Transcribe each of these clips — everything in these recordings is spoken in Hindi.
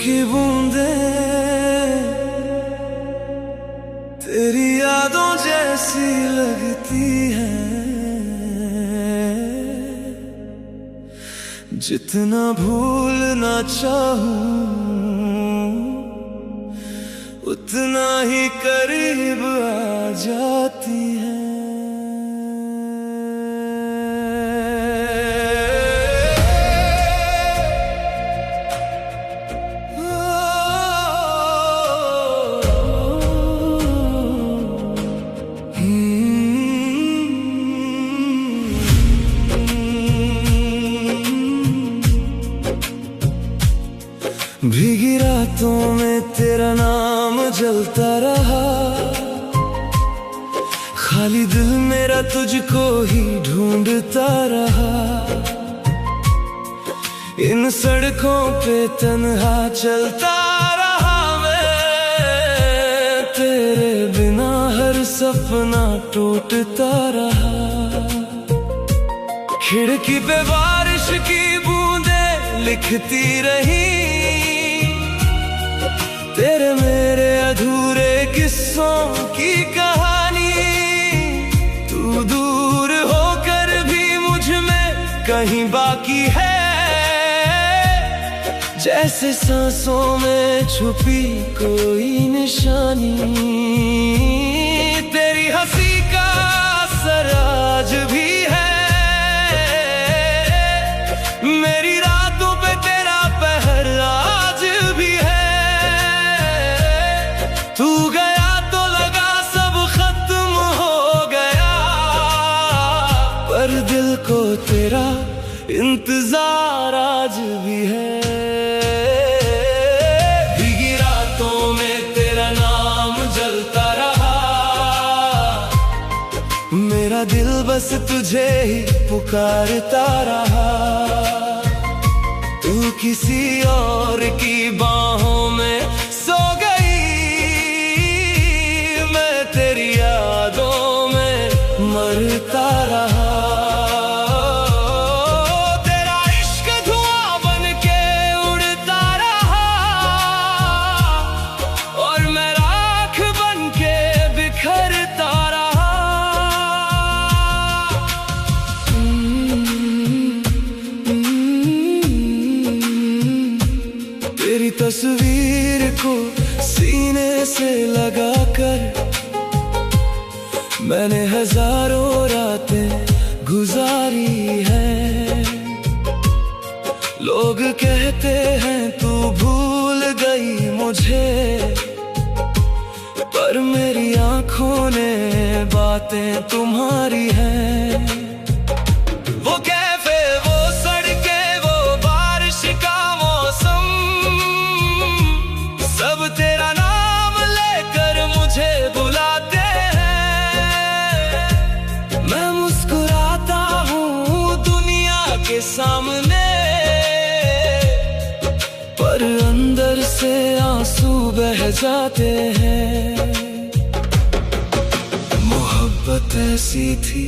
की बूंदे तेरी यादों जैसी लगती हैं, जितना भूलना चाहूं उतना ही करीब आ जाती है। भीगी रातों में तेरा नाम जलता रहा, खाली दिल मेरा तुझको ही ढूंढता रहा। इन सड़कों पे तन्हा चलता रहा मैं, तेरे बिना हर सपना टूटता रहा। खिड़की पे बारिश की बूंदें लिखती रही, तेरे मेरे अधूरे किस्सों की कहानी। तू दूर होकर भी मुझ में कहीं बाकी है, जैसे सांसों में छुपी कोई निशानी। तेरी हंसी का असर आज भी है, मेरी रातों पे तेरा पहर आज भी है। तू गया तो लगा सब खत्म हो गया, पर दिल को तेरा इंतजार आज भी है। भीगी रातों में तेरा नाम जलता रहा, मेरा दिल बस तुझे ही पुकारता रहा। तू किसी और की बाहों में सो गई, मैं तेरी यादों में मरता रहा। तेरा इश्क धुआं बन के उड़ता रहा, और मैं राख बन के बिखरता रहा। तेरी तस्वीर को सीने से लगाकर मैंने हजारों रातें गुजारी है। लोग कहते हैं तू भूल गई मुझे, पर मेरी आंखों ने बातें तुम्हारी हैं। वो कैफे, वो सड़कें, वो बारिश का मौसम, सब तेरा नाम लेकर मुझे बुलाते हैं। मैं मुस्कुराता हूँ दुनिया के सामने, पर अंदर से आंसू बह जाते हैं। मोहब्बत ऐसी थी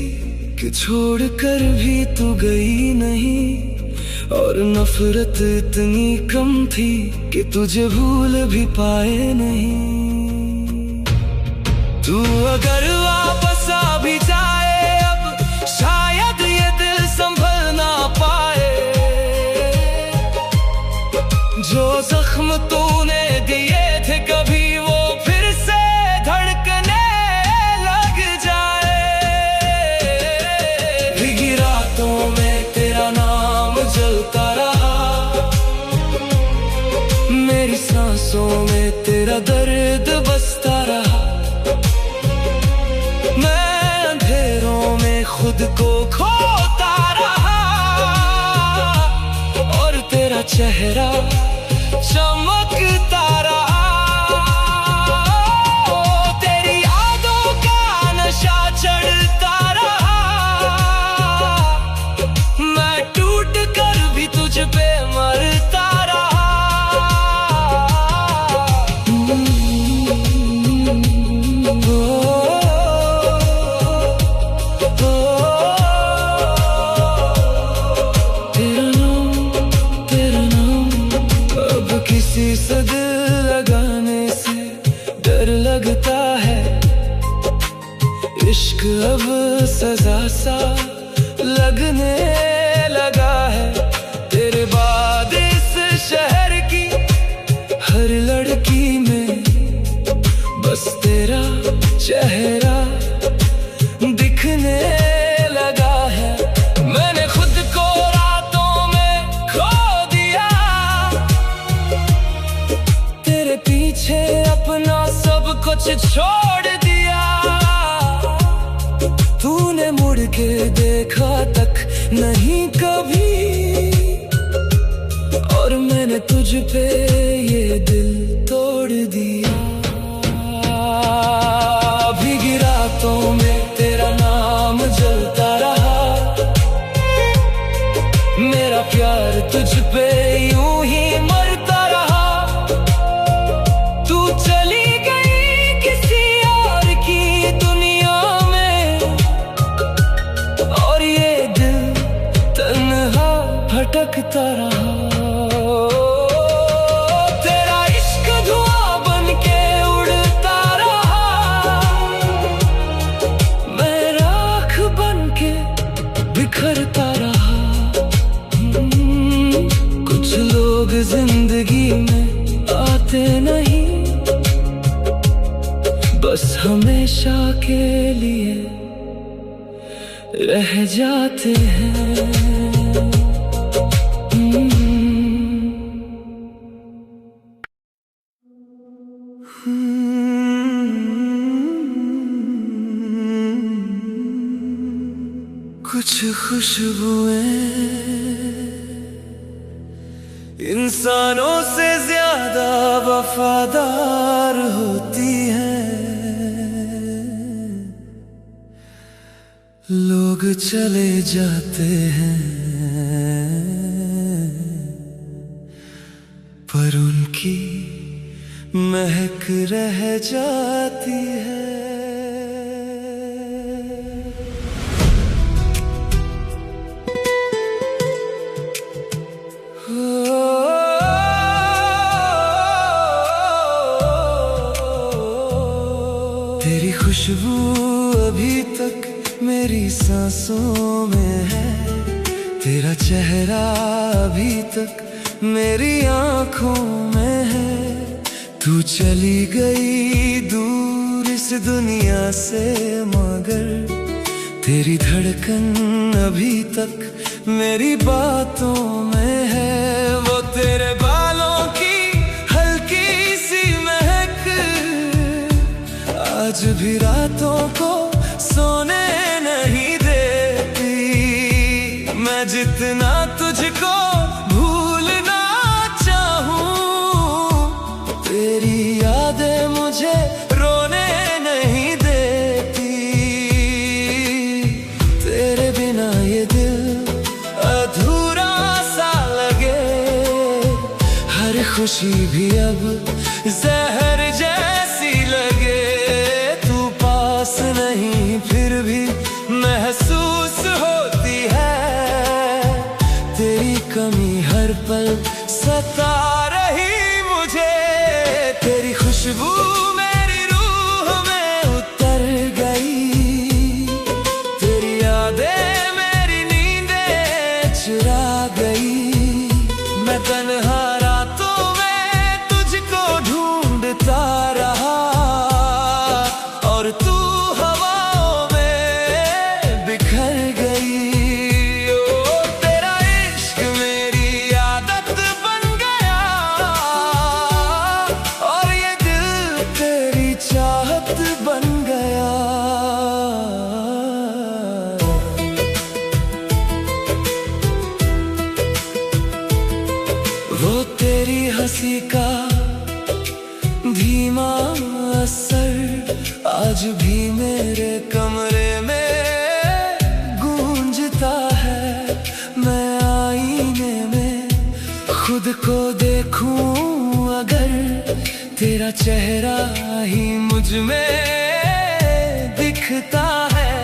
कि छोड़कर भी तू गई नहीं, और नफरत इतनी कम थी कि तुझे भूल भी पाए नहीं। तू अगर वापस आ भी जाए अब, शायद ये दिल संभल ना पाए। जो जख्म तूने दिए थे कभी वो फिर से धड़कने लग जाए। भीगी रातों में तेरा नाम जलता रहा, मेरी सांसों में तेरा दर्द बसता रहा। मैं अंधेरों में खुद को खोता रहा, और तेरा चेहरा चमकता रहा। तेरी यादों का नशा चढ़ता रहा, मैं टूट कर भी तुझ पे मरता रहा। तेरा नाम अब किसी से पीछे अपना सब कुछ छोड़ दिया। तूने मुड़ के देखा तक नहीं कभी, और मैंने तुझ पे ये दिल तोड़ दिया। भीगी रातों में तेरा नाम जलता रहा, मेरा प्यार तुझ पे यूं ही मरता रहा। तू चली गई किसी और की दुनिया में, और ये दिल तन्हा भटकता रहा। तेरा इश्क धुआं बन के उड़ता रहा, मैं राख बन के बिखरता रहा। कुछ लोग जिंदगी में आते नहीं, बस हमेशा के लिए रह जाते हैं। कुछ खुशबुएं इंसानों से ज्यादा वफादार होती हैं। लोग चले जाते हैं पर उनकी महक रह जाती है। तेरी खुशबू अभी तक मेरी सांसों में है, तेरा चेहरा अभी तक मेरी आंखों में है। तू चली गई दूर इस दुनिया से, मगर तेरी धड़कन अभी तक मेरी बातों में है। वो तेरे बालों की हल्की सी महक आज भी रातों को सोने नहीं देती। मैं जितना तुझको भूलना चाहूं, तेरी यादें मुझे रोने नहीं देती। तेरे बिना ये दिल अधूरा सा लगे, हर खुशी भी अब जहर जैसी लगे। तू पास नहीं फिर भी महसूस होती है, तेरी कमी हर पल सता रही मुझे। तेरी खुशबू मेरी रूह में उतर गई, तेरी यादें मेरी नींदें चुरा गई। मैं तन्हा रातों में तुझको ढूंढता रहा, और तू हवाओं में बिखर गई। ओ तेरा इश्क मेरी आदत बन गया, और ये दिल तेरी चाहत बन गया। वो तेरी हंसी का धीमा असर आज भी मेरे कमरे में गूंजता है। मैं आईने में खुद को देखूं अगर, तेरा चेहरा ही मुझ में दिखता है।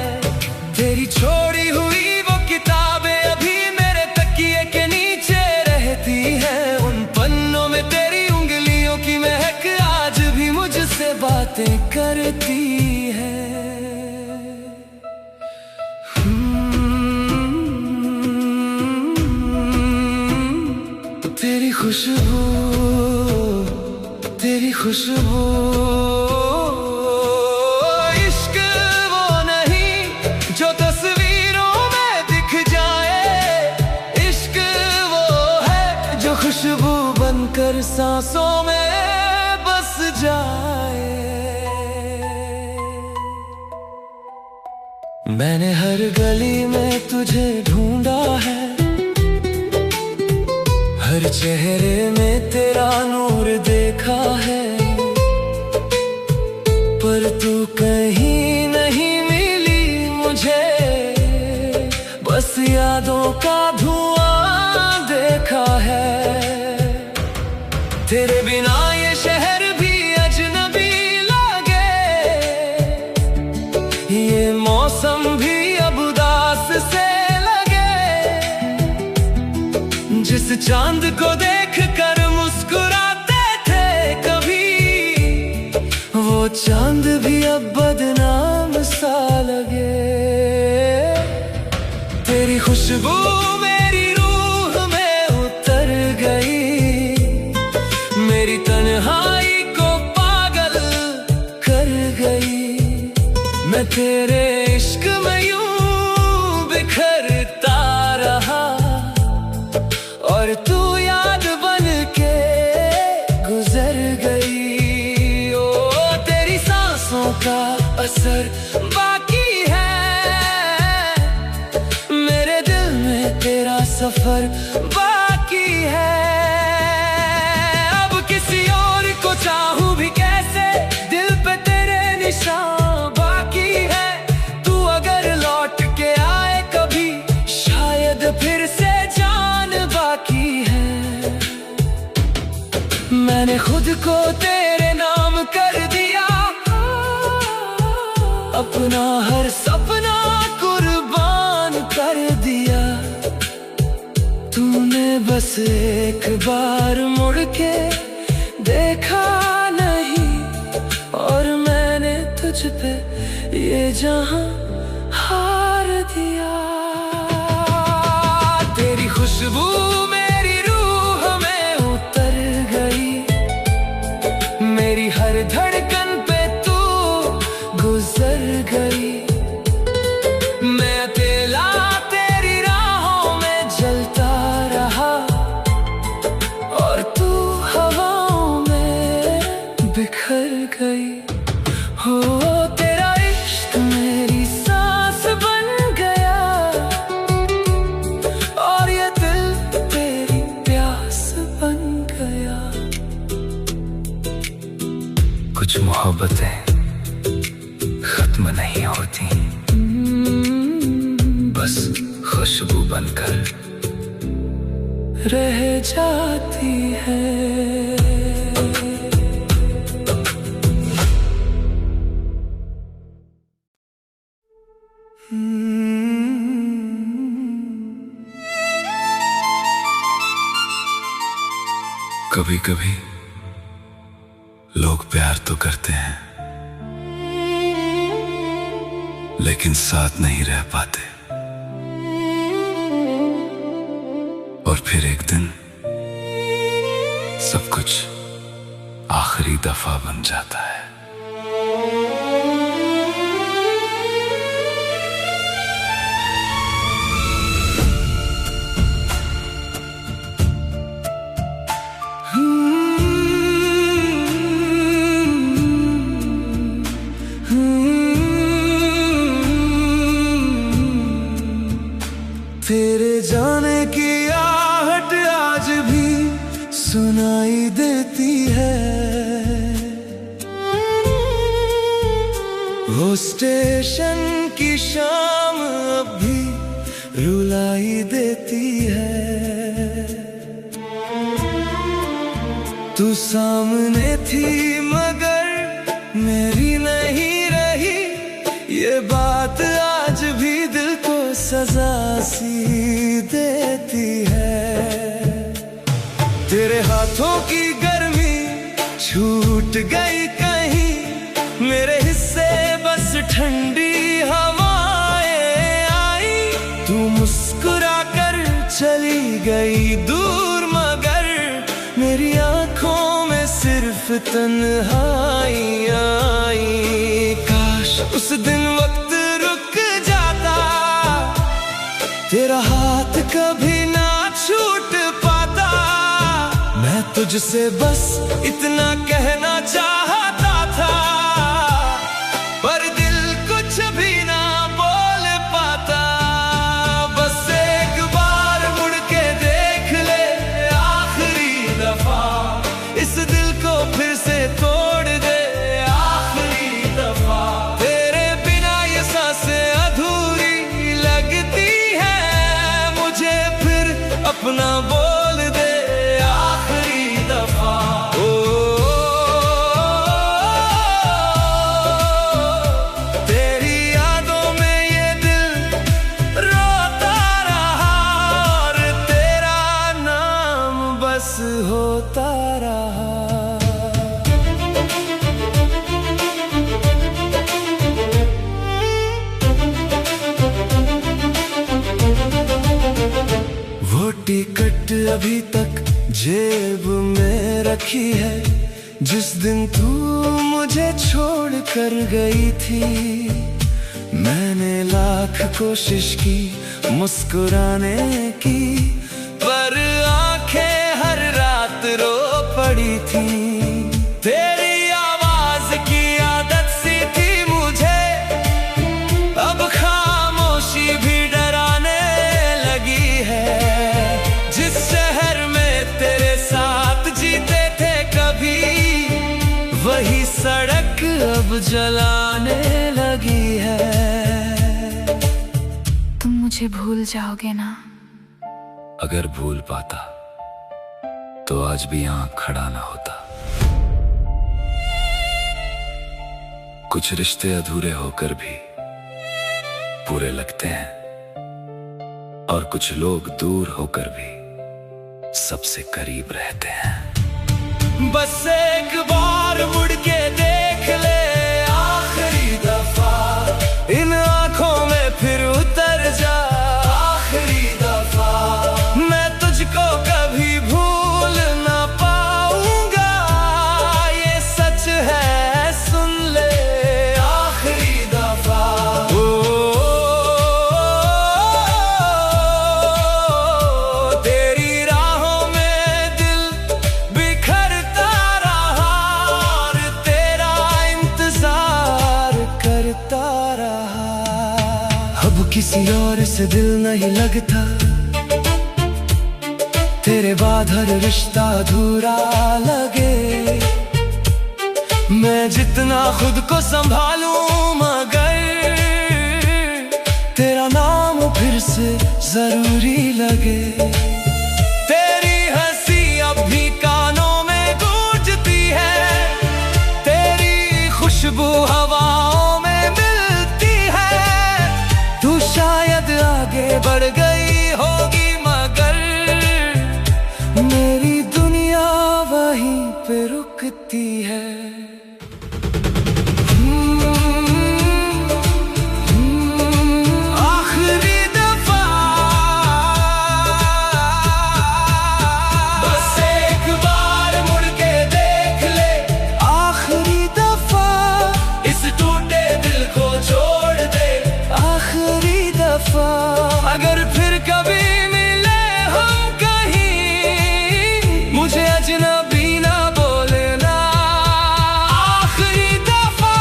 तेरी छोड़ी हुई वो किताबें अभी मेरे तकिए के नीचे रहती हैं। उन पन्नों में तेरी उंगलियों की महक आज भी मुझसे बातें करती है। तेरी खुशबू, तेरी खुशबू। इश्क वो नहीं जो तस्वीरों में दिख जाए, इश्क वो है जो खुशबू बनकर सांसों में बस जाए। मैंने हर गली में तुझे ढूंढा है, हर चेहरे में तेरा नूर देखा है, पर तू कहीं नहीं मिली मुझे, बस यादों का धुआं देखा है। तेरे बिना ये शहर भी अजनबी लगे, ये मौसम भी अब उदास से लगे। जिस चांद को देख कर मुस्कुराते थे कभी, वो चांद भी अब बदनाम सा लगे। तेरी खुशबू मेरी रूह में उतर गई, मेरी तन्हाई को पागल कर गई। मैं तेरे इश्क में यूं बिखरता रहा, और तू याद बन के गुजर गई। ओ तेरी सांसों का असर बाकी है, मेरे दिल में तेरा सफर बाकी है। चाहूं भी कैसे, दिल पे तेरे निशान बाकी है। तू अगर लौट के आए कभी, शायद फिर से जान बाकी है। मैंने खुद को तेरे नाम कर दिया, अपना हर सपना कुर्बान कर दिया। तूने बस एक बार मुड़ के देखा नहीं, और मैंने तुझ पे ये जहां हार दिया। तेरी खुशबू मेरी रूह में उतर गई, मेरी हर धड़कन पे तू गुजर गई। मैं अकेला तेरी राहों में जलता रहा, और तू बिखर गई। हो तेरा इश्क मेरी सांस बन गया, और ये दिल तेरी प्यास बन गया। कुछ मोहब्बतें खत्म नहीं होती, बस खुशबू बनकर रह जाती है। कभी कभी लोग प्यार तो करते हैं, लेकिन साथ नहीं रह पाते, और फिर एक दिन सब कुछ आखिरी दफा बन जाता है। तेरे जाने की आहट आज भी सुनाई देती है, वो स्टेशन की शाम अब भी रुलाई देती है। तू सामने थी मगर मेरी नहीं रही, ये बात आज भी दिल को सजा सी देती है। तेरे हाथों की गर्मी छूट गई कहीं, मेरे हिस्से बस ठंडी हवाएं आई। तू मुस्कुरा कर चली गई दूर, मगर मेरी आंखों में सिर्फ तन्हाई आई। काश उस दिन वक्त रुक जाता, तेरा हाथ कभी ना छूट पाता। मैं तुझसे बस इतना कहना चाहता बस होता रहा। वो टिकट अभी तक जेब में रखी है, जिस दिन तू मुझे छोड़ कर गई थी। मैंने लाख कोशिश की मुस्कुराने की, पर आंखें हर रात रो पड़ी थी। तेरी आवाज की आदत सी थी मुझे, अब खामोशी भी डराने लगी है। जिस शहर में तेरे साथ जीते थे कभी, वही सड़क अब जलाने लगी है। तुम मुझे भूल जाओगे ना? अगर भूल पाता तो आज भी यहां खड़ा ना होता। कुछ रिश्ते अधूरे होकर भी पूरे लगते हैं, और कुछ लोग दूर होकर भी सबसे करीब रहते हैं। बस एक बार मुड़ के देख ले आखिरी दफा, इन आंखों में फिर उतर जा आखिरी दफा। मैं तुझको कभी भूल ना पाऊंगा, ये सच है सुन ले आखिरी दफा। तेरी राहों में दिल बिखरता रहा, और तेरा इंतजार करता रहा। अब किसी और से दिल नहीं लगता, तेरे बाद हर रिश्ता अधूरा लगे। मैं जितना खुद को संभालूं, मगर तेरा नाम फिर से जरूरी लगे। तेरी हंसी अब भी कानों में गूंजती है, तेरी खुशबू हवाओं में मिलती है। तू शायद आगे बढ़ गई होगी, मगर मेरी दुनिया वहीं पे रुकती है। आखिरी दफा, बस एक बार मुड़ के देख ले आखिरी दफा। इस टूटे दिल को छोड़ दे आखिरी दफा। अगर फिर कभी मिले हम कहीं, मुझे अजनबी ना बोलना आखिरी दफा।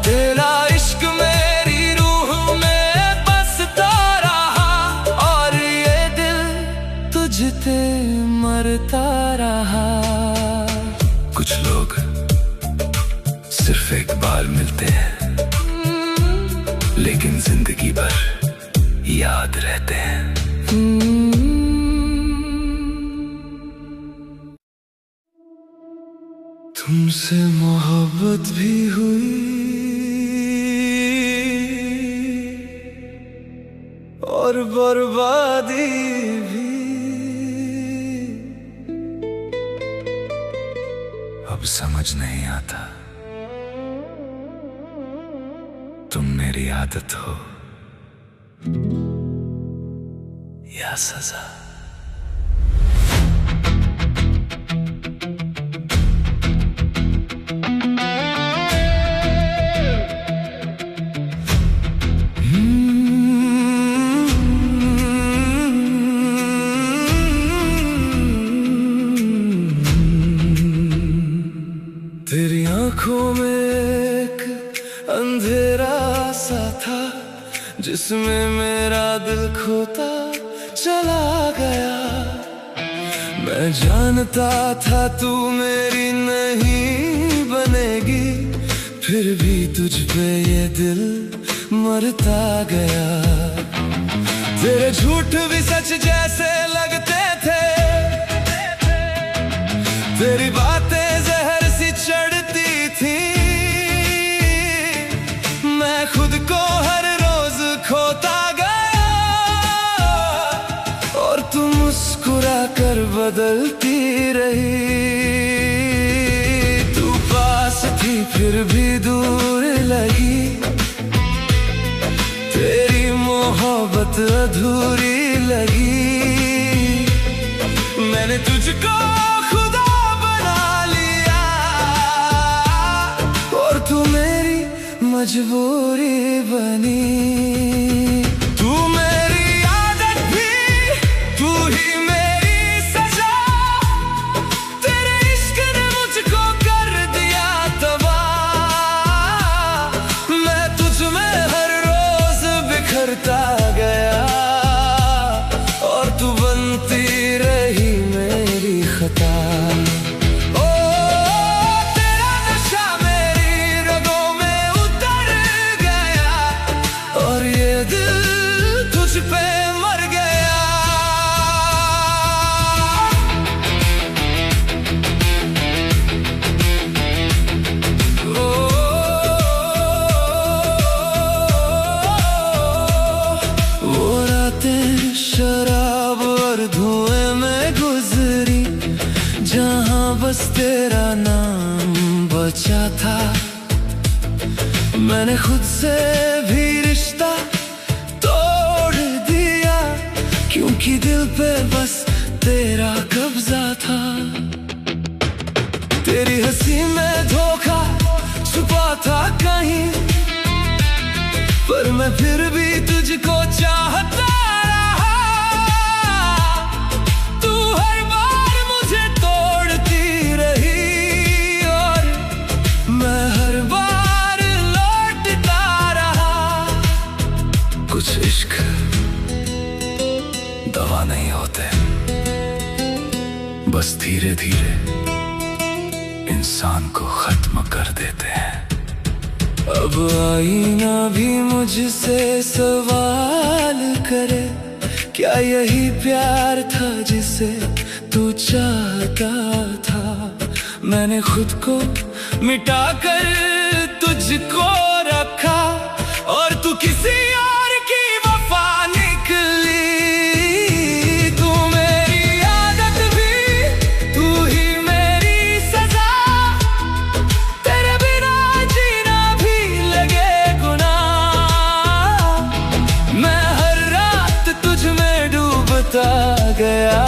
तेरा इश्क मेरी रूह में बसता रहा, और ये दिल तुझते मरता रहा। कुछ लोग सिर्फ एक बार मिलते हैं, लेकिन जिंदगी भर याद रहते हैं। तुमसे मोहब्बत भी हुई, और बर्बादी भी। अब समझ नहीं आता तुम मेरी आदत हो या सजा। तेरी आंखों में एक अंधेरा सा था, जिसमें मेरा दिल खोता चला गया। मैं जानता था तू मेरी नहीं बनेगी, फिर भी तुझ पे ये दिल मरता गया। तेरे झूठ भी सच जैसे लगते थे, तेरी बातें जहर सी चढ़ती थी। मैं खुद को हर रोज खोता गया, बदलती रही। तू पास थी फिर भी दूर लगी, तेरी मोहब्बत अधूरी लगी। मैंने तुझको खुदा बना लिया और तू मेरी मजबूरी बनी। तू मेरी आदत भी, तू ही मेरी सजा। तेरे इश्क ने मुझको कर दिया तबाह। मैं तुझ में हर रोज बिखरता गया और तू बनती रही मेरी खता। शराब और धुएं में गुजरी, जहां बस तेरा नाम बचा था। मैंने खुद से भी रिश्ता तोड़ दिया, क्योंकि दिल पे बस तेरा कब्जा था। तेरी हंसी में धोखा छुपा था कहीं, पर मैं फिर भी तुझको चाहता रहा। तू हर बार मुझे तोड़ती रही और मैं हर बार लौटता रहा। कुछ इश्क दवा नहीं होते, बस धीरे धीरे इंसान को खत्म कर देते हैं। अब आईना भी मुझसे सवाल करे, क्या यही प्यार था जिसे तू चाहता था। मैंने खुद को मिटाकर तुझको रखा और तू किसी और की वफा निकली। तू मेरी आदत भी, तू ही मेरी सजा। तेरे बिना जीना भी लगे गुनाह। मैं हर रात तुझ में डूबता गया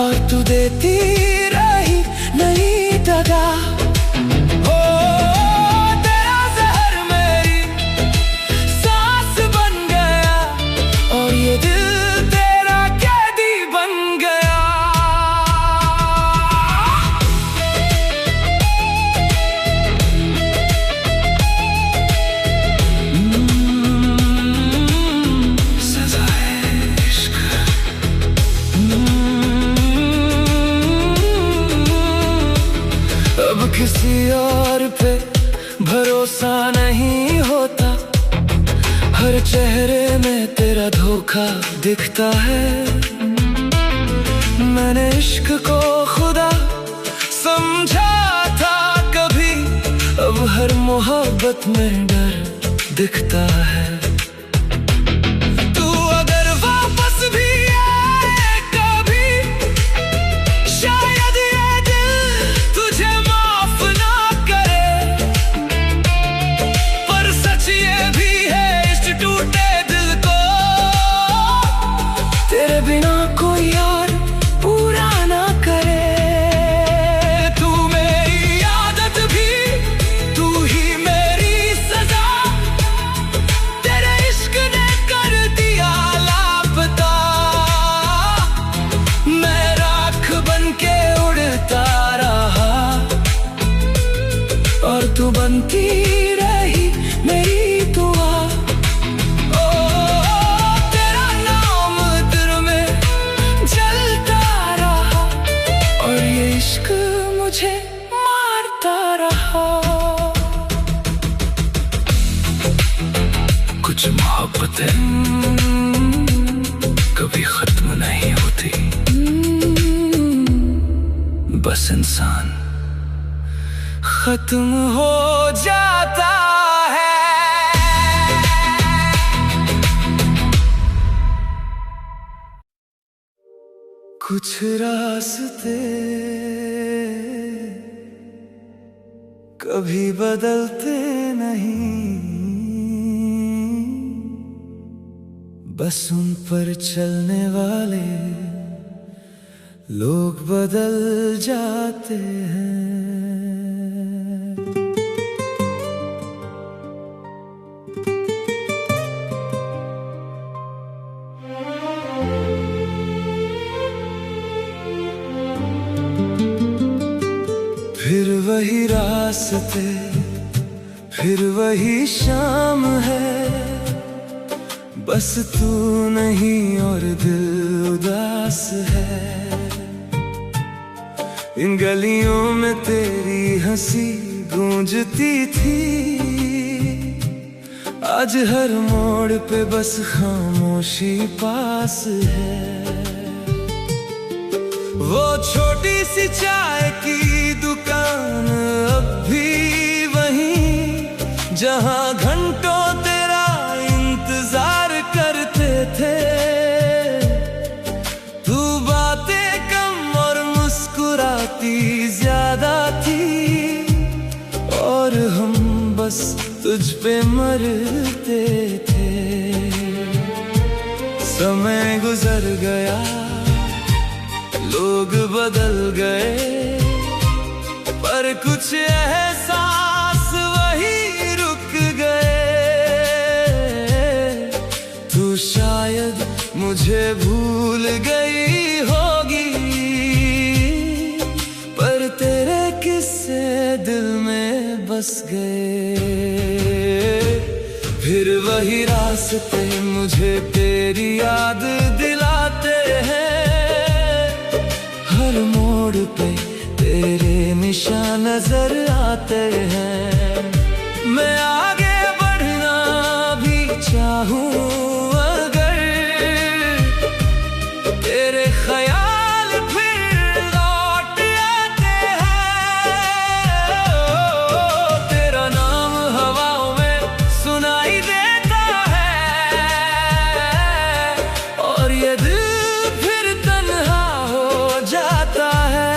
और तू देती रही नई दगा। ओ तेरा जहर मेरी सांस बन गया और ये दिल तेरा कैदी बन गया। सजा है इश्क। अब किसी और पे भरोसा नहीं होता, हर चेहरे में तेरा धोखा दिखता है। मैंने इश्क को खुदा समझा था कभी, अब हर मोहब्बत में डर दिखता है। तू अगर वापस भी आए कभी, शायद ये दिल तुझे माफ ना करे। पर सच ये भी है इस टूटे दिल को तेरे बिना कोई और पूरा ना करे। तू मेरी आदत भी, तू ही मेरी सजा। तेरे इश्क ने कर दिया लापता। मैं राख बन के उड़ता रहा और तू बनती रही मेरी दुआ। ओ तेरा नाम दिल में जलता रहा और ये इश्क मुझे मारता रहा। कुछ मोहब्बतें कभी खत्म नहीं होती, बस इंसान खत्म हो जाता है। कुछ रास्ते कभी बदलते नहीं, बस उन पर चलने वाले लोग बदल जाते हैं। फिर वही रास्ते, फिर वही शाम है, बस तू नहीं और दिल उदास है। इन गलियों में तेरी हंसी गूंजती थी, आज हर मोड़ पे बस खामोशी पास है। वो छोटी सी चाय की दुकान अब भी वहीं, जहां घंटों तेरा इंतजार करते थे। तू बातें कम और मुस्कुराती ज्यादा थी, और हम बस तुझ पे मरते थे। समय गुजर गया, लोग बदल गए, पर कुछ एहसास वही रुक गए। तू शायद मुझे भूल गई होगी, पर तेरे किस्से दिल में बस गए। फिर वही रास्ते मुझे तेरी याद दिलाते हैं, हर मोड़ पे तेरे निशान नजर आते हैं। मैं आगे बढ़ना भी चाहूं अगर, तेरे ख्याल फिर लौट आते हैं। तेरा नाम हवाओं में सुनाई देता है, और ये दिल फिर तन्हा हो जाता है।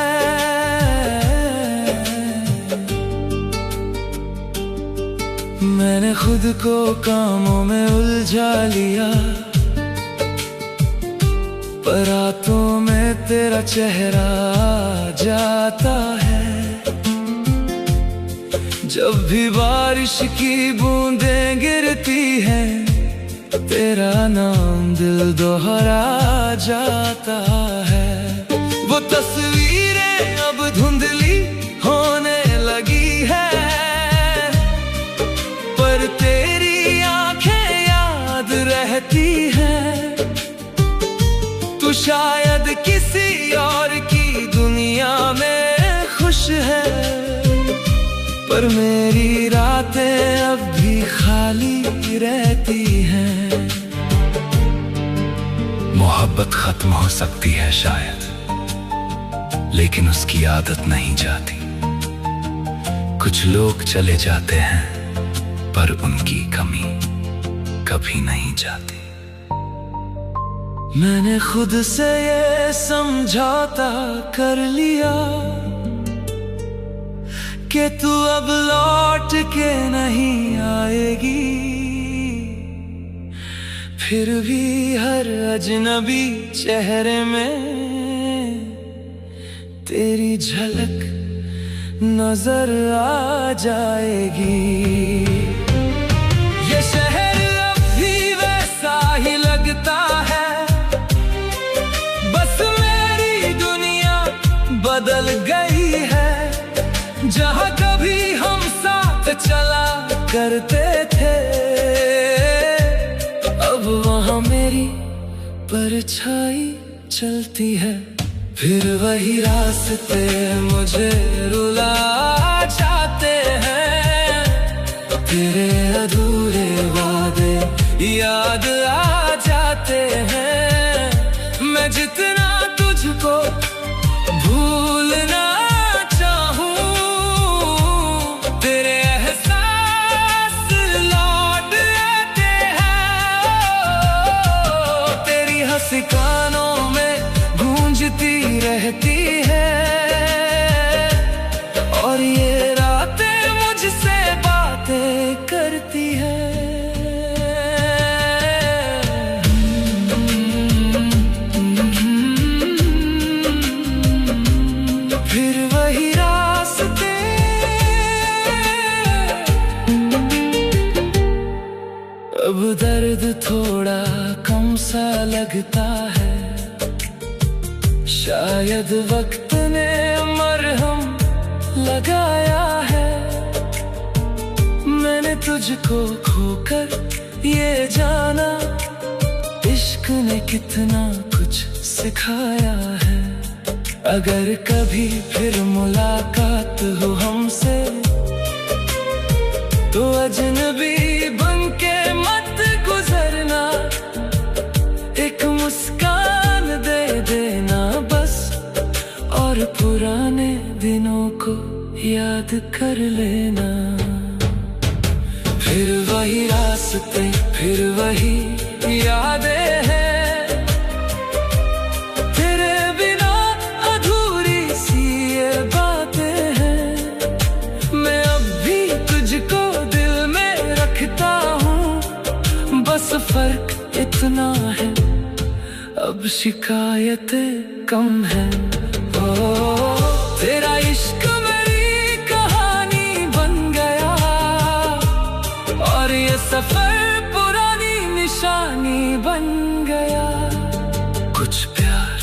मैंने खुद को कामों में उलझा लिया, पर रातों में तेरा चेहरा आ जाता है। जब भी बारिश की बूंदें गिरती हैं, तेरा नाम दिल दोहरा जाता है। वो तस्वीरें अब धुंधली होने लगी है, पर तेरी आंखें याद रहती हैं। तू शायद किसी और की दुनिया में खुश है, पर मेरी रातें अब भी खाली रहती हैं। मोहब्बत खत्म हो सकती है शायद, लेकिन उसकी आदत नहीं जाती। कुछ लोग चले जाते हैं, पर उनकी कमी कभी नहीं जाती। मैंने खुद से ये समझौता कर लिया कि तू अब लौट के नहीं आएगी। फिर भी हर अजनबी चेहरे में तेरी झलक नजर आ जाएगी। ये शहर अब भी वैसा ही लगता है, बस मेरी दुनिया बदल गई है। जहाँ कभी हम साथ चला करते थे, अब वहाँ मेरी परछाई चलती है। फिर वही रास्ते मुझे रुला जाते हैं, तेरे अधूरे वादे याद आ जाते हैं। मैं जितना तुझको भूलना चाहूं, तेरे एहसास लौट आते हैं। तेरी हंसी कानों में गूंजती सा लगता है, शायद वक्त ने मरहम लगाया है। मैंने तुझको खोकर ये जाना, इश्क ने कितना कुछ सिखाया है। अगर कभी फिर मुलाकात हो हमसे, तो अजनबी बनके मत गुजरना, एक मुस्कान दे देना बस, और पुराने दिनों को याद कर लेना। फिर वही रास्ते, फिर वही यादें हैं, तेरे बिना अधूरी सी ये बातें हैं। मैं अब भी तुझको दिल में रखता हूँ, बस फर्क इतना है, अब शिकायतें कम है। ओ तेरा इश्क मेरी कहानी बन गया, और ये सफर पुरानी निशानी बन गया। कुछ प्यार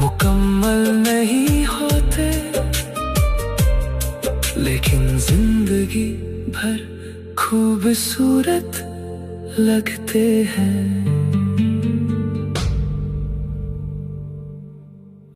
मुकम्मल नहीं होते, लेकिन जिंदगी भर खूबसूरत लगते हैं।